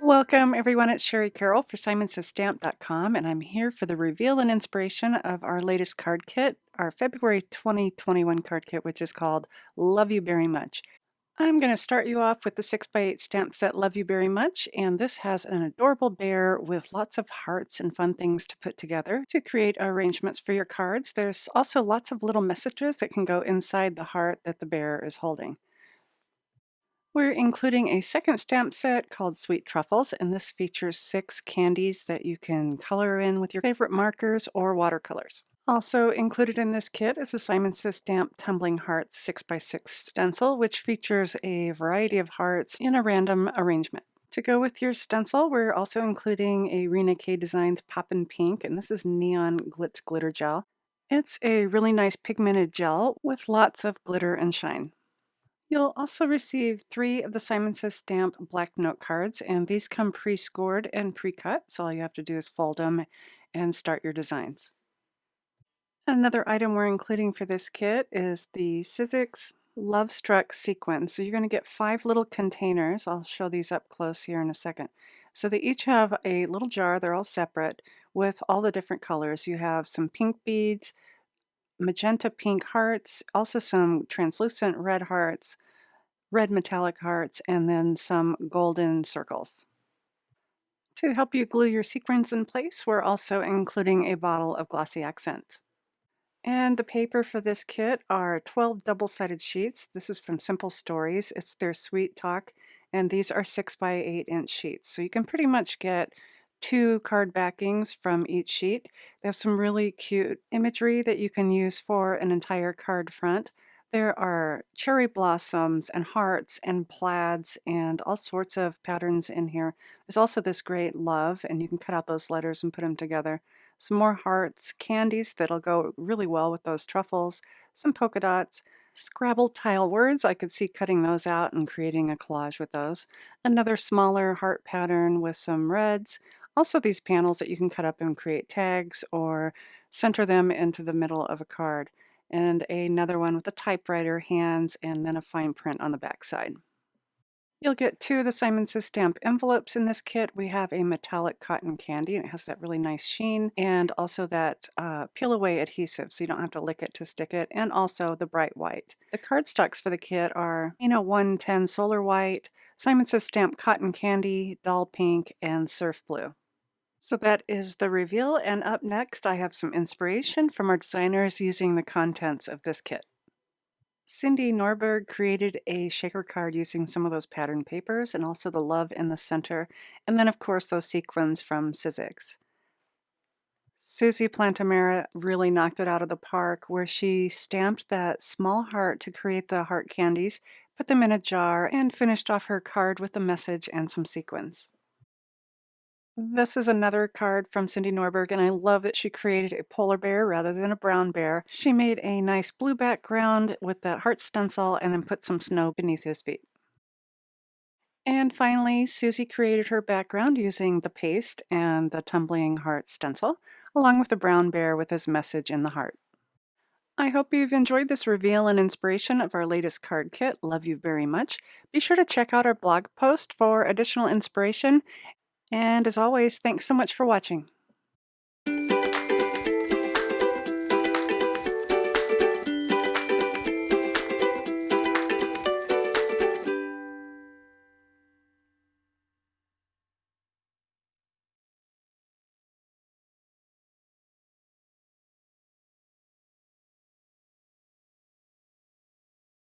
Welcome everyone, it's Sherry Carroll for SimonsStamp.com, and I'm here for the reveal and inspiration of our latest card kit, our February 2021 card kit, which is called Love You Beary Much. I'm going to start you off with the 6x8 stamp set Love You Beary Much, and this has an adorable bear with lots of hearts and fun things to put together to create arrangements for your cards. There's also lots of little messages that can go inside the heart that the bear is holding. We're including a second stamp set called Sweet Truffles, and this features 6 candies that you can color in with your favorite markers or watercolors. Also included in this kit is a Simon Says Stamp Tumbling Hearts 6x6 stencil, which features a variety of hearts in a random arrangement. To go with your stencil, we're also including a Rena K Designs Poppin' Pink, and this is Neon Glitz Glitter Gel. It's a really nice pigmented gel with lots of glitter and shine. You'll also receive 3 of the Simon Says Stamp black note cards, and these come pre-scored and pre-cut, so all you have to do is fold them and start your designs. Another item we're including for this kit is the Sizzix Love Struck sequin. So you're going to get 5 little containers. I'll show these up close here in a second. So they each have a little jar, they're all separate, with all the different colors. You have some pink beads, magenta pink hearts, also some translucent red hearts, red metallic hearts, and then some golden circles. To help you glue your sequins in place, we're also including a bottle of glossy accent. And the paper for this kit are 12 double-sided sheets. This is from Simple Stories. It's their Sweet Talk, and these are 6x8-inch sheets. So you can pretty much get 2 card backings from each sheet. They have some really cute imagery that you can use for an entire card front. There are cherry blossoms and hearts and plaids and all sorts of patterns in here. There's also this great love, and you can cut out those letters and put them together. Some more hearts, candies that'll go really well with those truffles, some polka dots, Scrabble tile words. I could see cutting those out and creating a collage with those. Another smaller heart pattern with some reds. Also these panels that you can cut up and create tags or center them into the middle of a card. And another one with a typewriter, hands, and then a fine print on the back side. You'll get 2 of the Simon Says Stamp envelopes in this kit. We have a metallic cotton candy, and it has that really nice sheen, and also that peel-away adhesive, so you don't have to lick it to stick it, and also the bright white. The cardstocks for the kit are 110 Solar White, Simon Says Stamp Cotton Candy, Doll Pink, and Surf Blue. So that is the reveal, and up next I have some inspiration from our designers using the contents of this kit. Cindy Norberg created a shaker card using some of those pattern papers and also the love in the center, and then of course those sequins from Sizzix. Susie Plantamera really knocked it out of the park where she stamped that small heart to create the heart candies, put them in a jar, and finished off her card with a message and some sequins. This is another card from Cindy Norberg, and I love that she created a polar bear rather than a brown bear. She made a nice blue background with that heart stencil and then put some snow beneath his feet. And finally, Susie created her background using the paste and the tumbling heart stencil, along with the brown bear with his message in the heart. I hope you've enjoyed this reveal and inspiration of our latest card kit, Love You Beary Much. Be sure to check out our blog post for additional inspiration. And as always, thanks so much for watching.